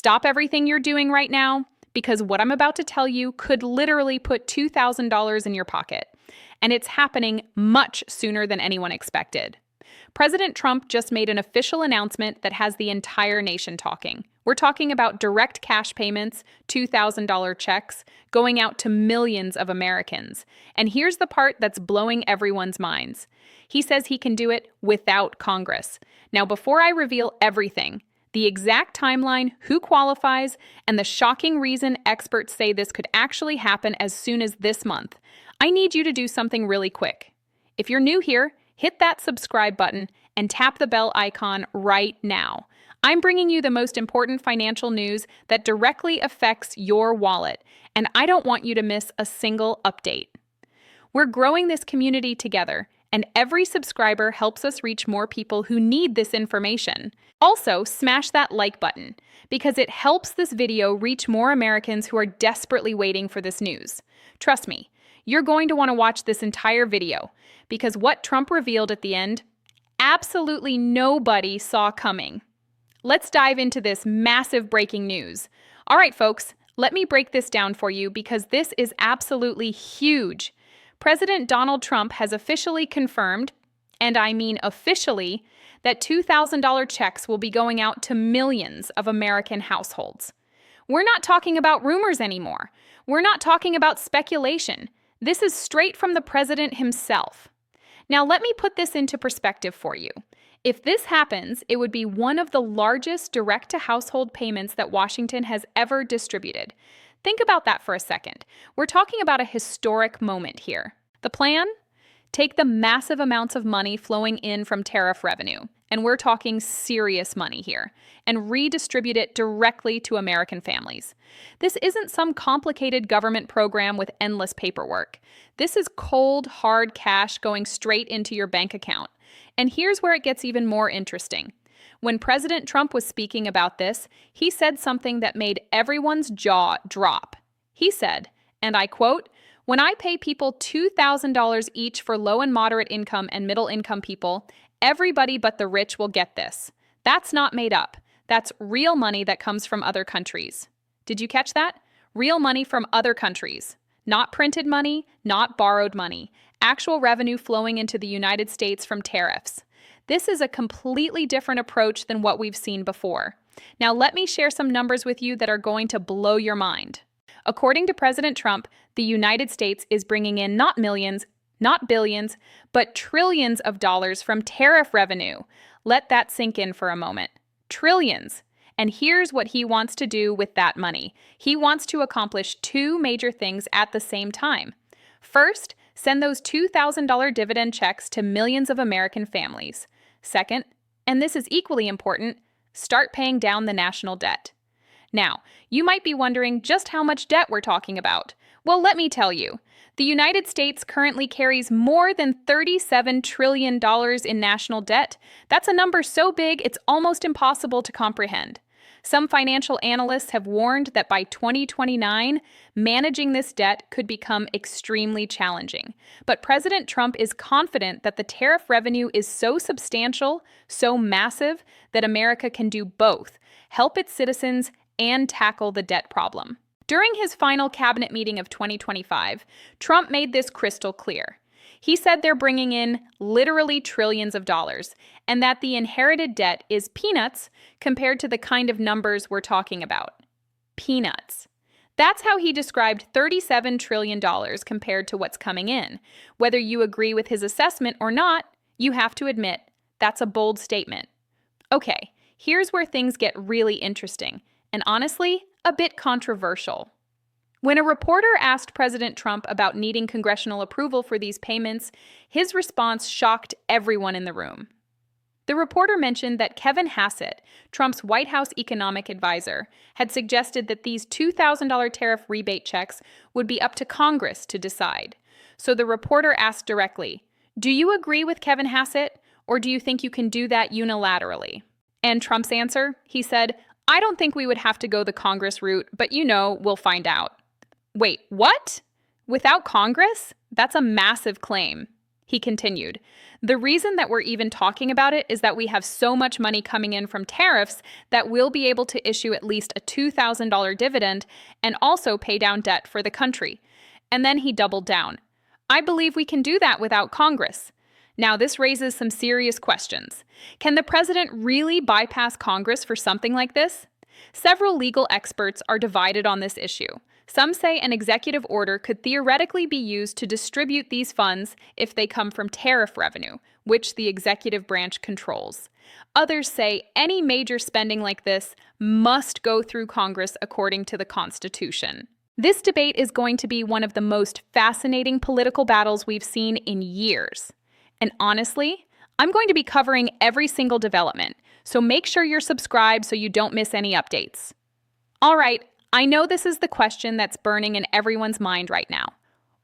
Stop everything you're doing right now, because what I'm about to tell you could literally put $2,000 in your pocket. And it's happening much sooner than anyone expected. President Trump just made an official announcement that has the entire nation talking. We're talking about direct cash payments, $2,000 checks, going out to millions of Americans. And here's the part that's blowing everyone's minds. He says he can do it without Congress. Now, before I reveal everything, the exact timeline, who qualifies, and the shocking reason experts say this could actually happen as soon as this month, I need you to do something really quick. If you're new here, hit that subscribe button and tap the bell icon right now. I'm bringing you the most important financial news that directly affects your wallet, and I don't want you to miss a single update. We're growing this community together, and every subscriber helps us reach more people who need this information. Also, smash that like button, because it helps this video reach more Americans who are desperately waiting for this news. Trust me, you're going to want to watch this entire video, because what Trump revealed at the end, absolutely nobody saw coming. Let's dive into this massive breaking news. All right, folks, let me break this down for you because this is absolutely huge. President Donald Trump has officially confirmed, and I mean officially, that $2,000 checks will be going out to millions of American households. We're not talking about rumors anymore. We're not talking about speculation. This is straight from the president himself. Now, let me put this into perspective for you. If this happens, it would be one of the largest direct-to-household payments that Washington has ever distributed. Think about that for a second. We're talking about a historic moment here. The plan? Take the massive amounts of money flowing in from tariff revenue, and we're talking serious money here, and redistribute it directly to American families. This isn't some complicated government program with endless paperwork. This is cold, hard cash going straight into your bank account. And here's where it gets even more interesting. When President Trump was speaking about this, he said something that made everyone's jaw drop. He said, and I quote, "When I pay people $2,000 each for low and moderate income and middle income people, everybody but the rich will get this. That's not made up. That's real money that comes from other countries." Did you catch that? Real money from other countries. Not printed money, not borrowed money. Actual revenue flowing into the United States from tariffs. This is a completely different approach than what we've seen before. Now, let me share some numbers with you that are going to blow your mind. According to President Trump, the United States is bringing in not millions, not billions, but trillions of dollars from tariff revenue. Let that sink in for a moment. Trillions. And here's what he wants to do with that money. He wants to accomplish two major things at the same time. First, send those $2,000 dividend checks to millions of American families. Second, and this is equally important, start paying down the national debt. Now, you might be wondering just how much debt we're talking about. Well, let me tell you. The United States currently carries more than $37 trillion in national debt. That's a number so big it's almost impossible to comprehend. Some financial analysts have warned that by 2029, managing this debt could become extremely challenging. But President Trump is confident that the tariff revenue is so substantial, so massive, that America can do both, help its citizens and tackle the debt problem. During his final cabinet meeting of 2025, Trump made this crystal clear. He said they're bringing in literally trillions of dollars, and that the inherited debt is peanuts compared to the kind of numbers we're talking about. Peanuts. That's how he described $37 trillion compared to what's coming in. Whether you agree with his assessment or not, you have to admit, that's a bold statement. Okay, here's where things get really interesting, and honestly, a bit controversial. When a reporter asked President Trump about needing congressional approval for these payments, his response shocked everyone in the room. The reporter mentioned that Kevin Hassett, Trump's White House economic advisor, had suggested that these $2,000 tariff rebate checks would be up to Congress to decide. So the reporter asked directly, "Do you agree with Kevin Hassett, or do you think you can do that unilaterally?" And Trump's answer, he said, "I don't think we would have to go the Congress route, but we'll find out." Wait, what? Without Congress? That's a massive claim. He continued, "The reason that we're even talking about it is that we have so much money coming in from tariffs that we'll be able to issue at least a $2,000 dividend and also pay down debt for the country." And then he doubled down. "I believe we can do that without Congress." Now, this raises some serious questions. Can the president really bypass Congress for something like this? Several legal experts are divided on this issue. Some say an executive order could theoretically be used to distribute these funds if they come from tariff revenue, which the executive branch controls. Others say any major spending like this must go through Congress according to the Constitution. This debate is going to be one of the most fascinating political battles we've seen in years. And honestly, I'm going to be covering every single development, so make sure you're subscribed so you don't miss any updates. All right, I know this is the question that's burning in everyone's mind right now.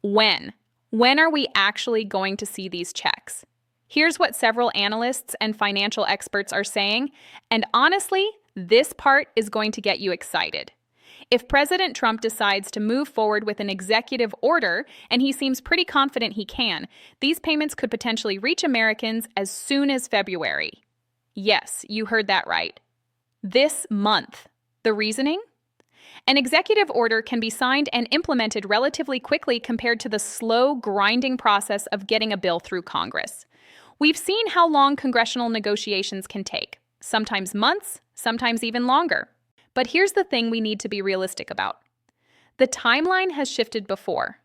When? When are we actually going to see these checks? Here's what several analysts and financial experts are saying, and honestly, this part is going to get you excited. If President Trump decides to move forward with an executive order, and he seems pretty confident he can, these payments could potentially reach Americans as soon as February. Yes, you heard that right. This month. The reasoning? An executive order can be signed and implemented relatively quickly compared to the slow, grinding process of getting a bill through Congress. We've seen how long congressional negotiations can take, sometimes months, sometimes even longer. But here's the thing we need to be realistic about. The timeline has shifted before.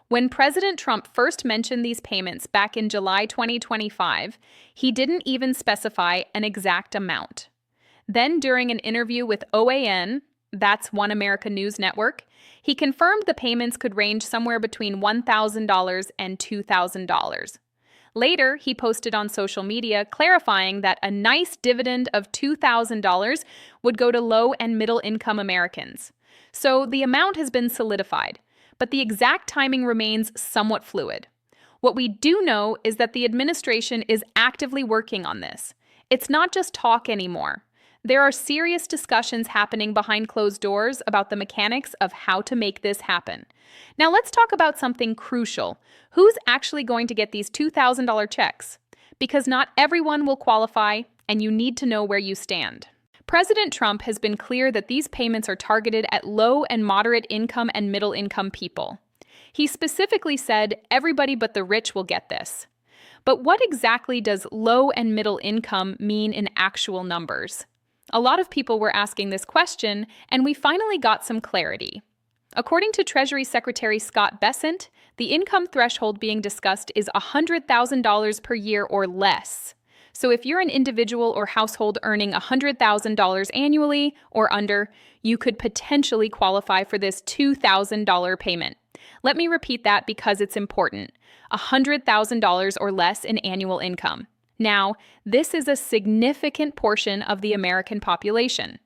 When President Trump first mentioned these payments back in July 2025, he didn't even specify an exact amount. Then during an interview with OAN, that's One America News Network, he confirmed the payments could range somewhere between $1,000 and $2,000. Later, he posted on social media clarifying that a nice dividend of $2,000 would go to low and middle income Americans. So the amount has been solidified, but the exact timing remains somewhat fluid. What we do know is that the administration is actively working on this. It's not just talk anymore. There are serious discussions happening behind closed doors about the mechanics of how to make this happen. Now let's talk about something crucial. Who's actually going to get these $2,000 checks? Because not everyone will qualify, and you need to know where you stand. President Trump has been clear that these payments are targeted at low and moderate income and middle income people. He specifically said everybody but the rich will get this. But what exactly does low and middle income mean in actual numbers? A lot of people were asking this question, and we finally got some clarity. According to Treasury Secretary Scott Bessent, the income threshold being discussed is $100,000 per year or less. So if you're an individual or household earning $100,000 annually or under, you could potentially qualify for this $2,000 payment. Let me repeat that because it's important. $100,000 or less in annual income. Now, this is a significant portion of the American population.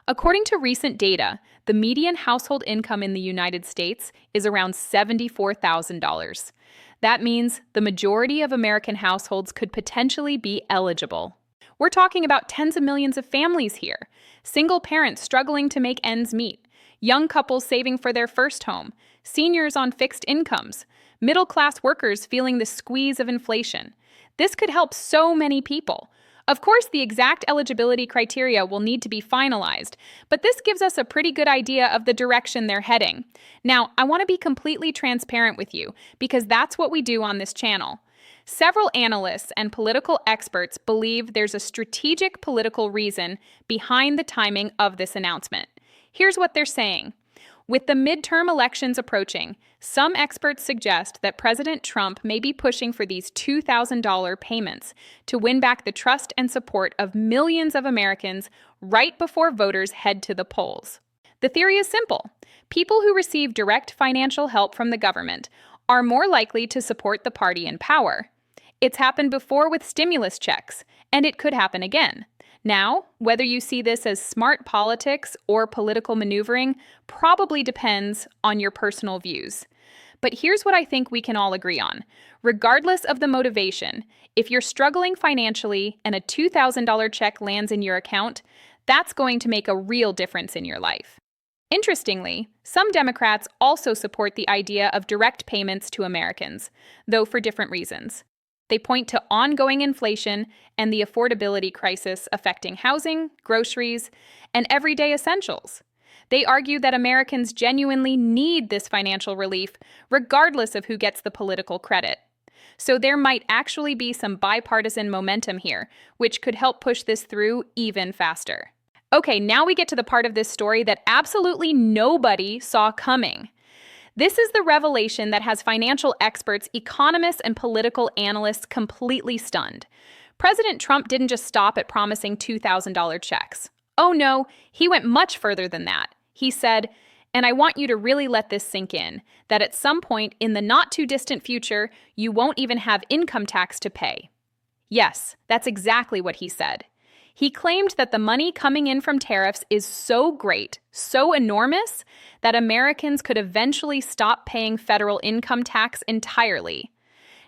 According to recent data, the median household income in the United States is around $74,000. That means the majority of American households could potentially be eligible. We're talking about tens of millions of families here. Single parents struggling to make ends meet, young couples saving for their first home, seniors on fixed incomes, middle-class workers feeling the squeeze of inflation. This could help so many people. Of course, the exact eligibility criteria will need to be finalized, but this gives us a pretty good idea of the direction they're heading. Now, I want to be completely transparent with you, because that's what we do on this channel. Several analysts and political experts believe there's a strategic political reason behind the timing of this announcement. Here's what they're saying. With the midterm elections approaching, some experts suggest that President Trump may be pushing for these $2,000 payments to win back the trust and support of millions of Americans right before voters head to the polls. The theory is simple. People who receive direct financial help from the government are more likely to support the party in power. It's happened before with stimulus checks, and it could happen again. Now, whether you see this as smart politics or political maneuvering probably depends on your personal views. But here's what I think we can all agree on. Regardless of the motivation, if you're struggling financially and a $2,000 check lands in your account, that's going to make a real difference in your life. Interestingly, some Democrats also support the idea of direct payments to Americans, though for different reasons. They point to ongoing inflation and the affordability crisis affecting housing, groceries, and everyday essentials. They argue that Americans genuinely need this financial relief, regardless of who gets the political credit. So there might actually be some bipartisan momentum here, which could help push this through even faster. Okay, now we get to the part of this story that absolutely nobody saw coming. This is the revelation that has financial experts, economists, and political analysts completely stunned. President Trump didn't just stop at promising $2,000 checks. Oh no, he went much further than that. He said, and I want you to really let this sink in, that at some point in the not-too-distant future, you won't even have income tax to pay. Yes, that's exactly what he said. He claimed that the money coming in from tariffs is so great, so enormous, that Americans could eventually stop paying federal income tax entirely.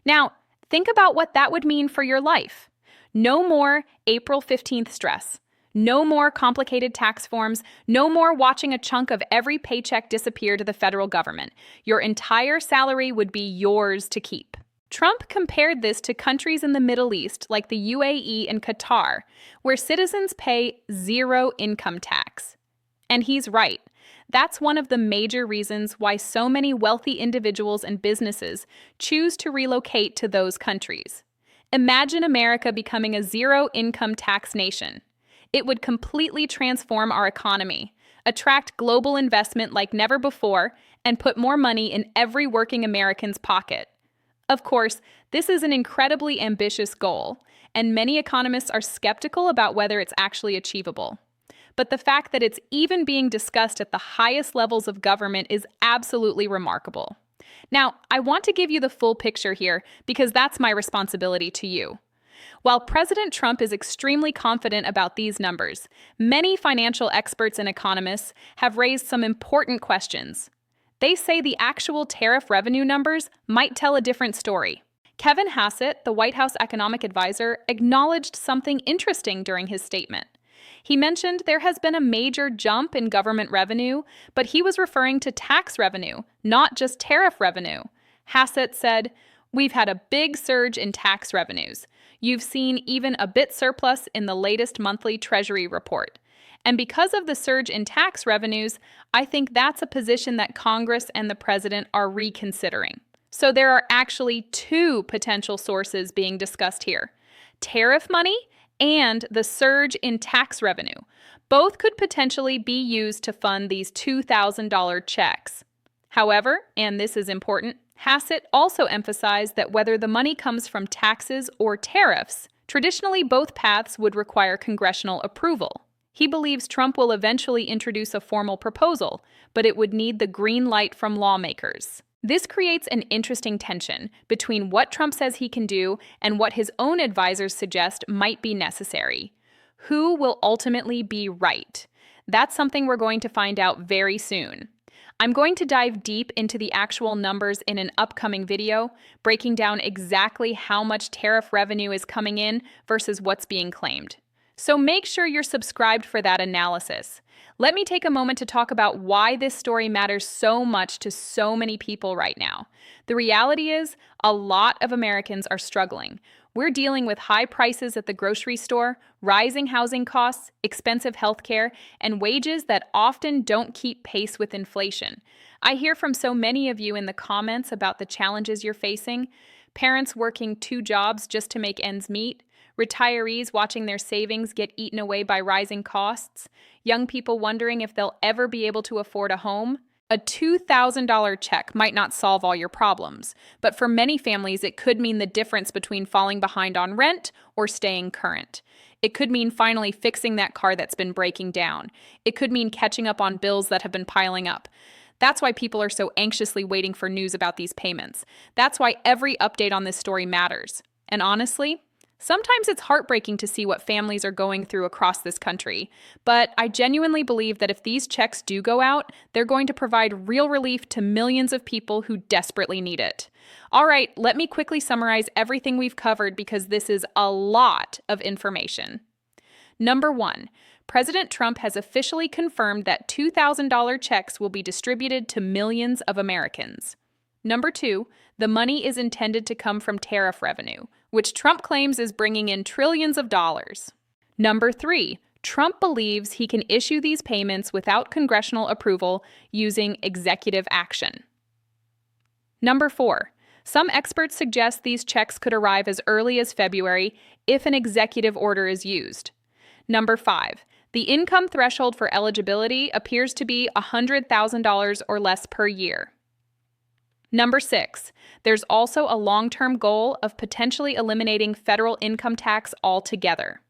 Now, think about what that would mean for your life. No more April 15th stress. No more complicated tax forms. No more watching a chunk of every paycheck disappear to the federal government. Your entire salary would be yours to keep. Trump compared this to countries in the Middle East like the UAE and Qatar, where citizens pay zero income tax. And he's right. That's one of the major reasons why so many wealthy individuals and businesses choose to relocate to those countries. Imagine America becoming a zero-income tax nation. It would completely transform our economy, attract global investment like never before, and put more money in every working American's pocket. Of course, this is an incredibly ambitious goal, and many economists are skeptical about whether it's actually achievable. But the fact that it's even being discussed at the highest levels of government is absolutely remarkable. Now, I want to give you the full picture here because that's my responsibility to you. While President Trump is extremely confident about these numbers, many financial experts and economists have raised some important questions. They say the actual tariff revenue numbers might tell a different story. Kevin Hassett, the White House economic advisor, acknowledged something interesting during his statement. He mentioned there has been a major jump in government revenue, but he was referring to tax revenue, not just tariff revenue. Hassett said, "We've had a big surge in tax revenues. You've seen even a bit surplus in the latest monthly Treasury report. And because of the surge in tax revenues, I think that's a position that Congress and the president are reconsidering." So there are actually two potential sources being discussed here: tariff money and the surge in tax revenue. Both could potentially be used to fund these $2,000 checks. However, and this is important, Hassett also emphasized that whether the money comes from taxes or tariffs, traditionally both paths would require congressional approval. He believes Trump will eventually introduce a formal proposal, but it would need the green light from lawmakers. This creates an interesting tension between what Trump says he can do and what his own advisors suggest might be necessary. Who will ultimately be right? That's something we're going to find out very soon. I'm going to dive deep into the actual numbers in an upcoming video, breaking down exactly how much tariff revenue is coming in versus what's being claimed. So make sure you're subscribed for that analysis. Let me take a moment to talk about why this story matters so much to so many people right now. The reality is, a lot of Americans are struggling. We're dealing with high prices at the grocery store, rising housing costs, expensive healthcare, and wages that often don't keep pace with inflation. I hear from so many of you in the comments about the challenges you're facing: parents working 2 jobs just to make ends meet, retirees watching their savings get eaten away by rising costs, young people wondering if they'll ever be able to afford a home. A $2,000 check might not solve all your problems, but for many families it could mean the difference between falling behind on rent or staying current. It could mean finally fixing that car that's been breaking down. It could mean catching up on bills that have been piling up. That's why people are so anxiously waiting for news about these payments. That's why every update on this story matters. And honestly, sometimes it's heartbreaking to see what families are going through across this country, but I genuinely believe that if these checks do go out, they're going to provide real relief to millions of people who desperately need it. All right, let me quickly summarize everything we've covered because this is a lot of information. Number 1, President Trump has officially confirmed that $2,000 checks will be distributed to millions of Americans. Number 2, the money is intended to come from tariff revenue, which Trump claims is bringing in trillions of dollars. Number 3, Trump believes he can issue these payments without congressional approval using executive action. Number 4, some experts suggest these checks could arrive as early as February if an executive order is used. Number 5, the income threshold for eligibility appears to be $100,000 or less per year. Number 6, there's also a long-term goal of potentially eliminating federal income tax altogether.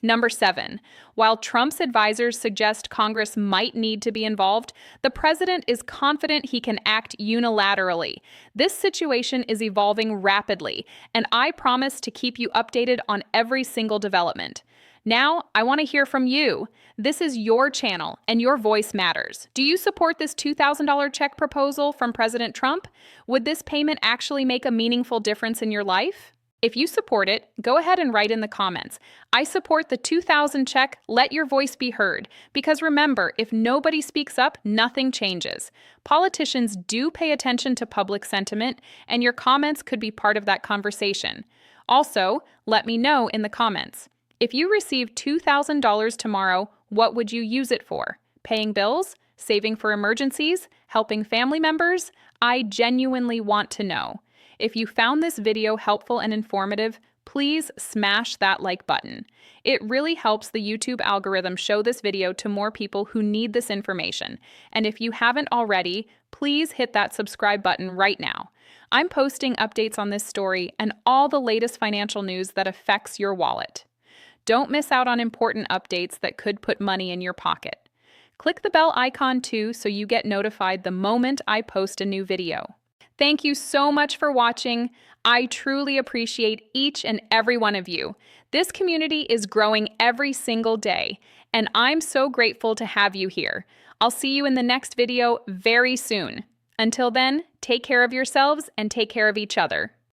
Number 7, while Trump's advisors suggest Congress might need to be involved, the president is confident he can act unilaterally. This situation is evolving rapidly, and I promise to keep you updated on every single development. Now, I want to hear from you. This is your channel, and your voice matters. Do you support this $2,000 check proposal from President Trump? Would this payment actually make a meaningful difference in your life? If you support it, go ahead and write in the comments. I support the $2,000 check. Let your voice be heard. Because remember, if nobody speaks up, nothing changes. Politicians do pay attention to public sentiment, and your comments could be part of that conversation. Also, let me know in the comments. If you receive $2,000 tomorrow, what would you use it for? Paying bills? Saving for emergencies? Helping family members? I genuinely want to know. If you found this video helpful and informative, please smash that like button. It really helps the YouTube algorithm show this video to more people who need this information. And if you haven't already, please hit that subscribe button right now. I'm posting updates on this story and all the latest financial news that affects your wallet. Don't miss out on important updates that could put money in your pocket. Click the bell icon too so you get notified the moment I post a new video. Thank you so much for watching. I truly appreciate each and every one of you. This community is growing every single day, and I'm so grateful to have you here. I'll see you in the next video very soon. Until then, take care of yourselves and take care of each other.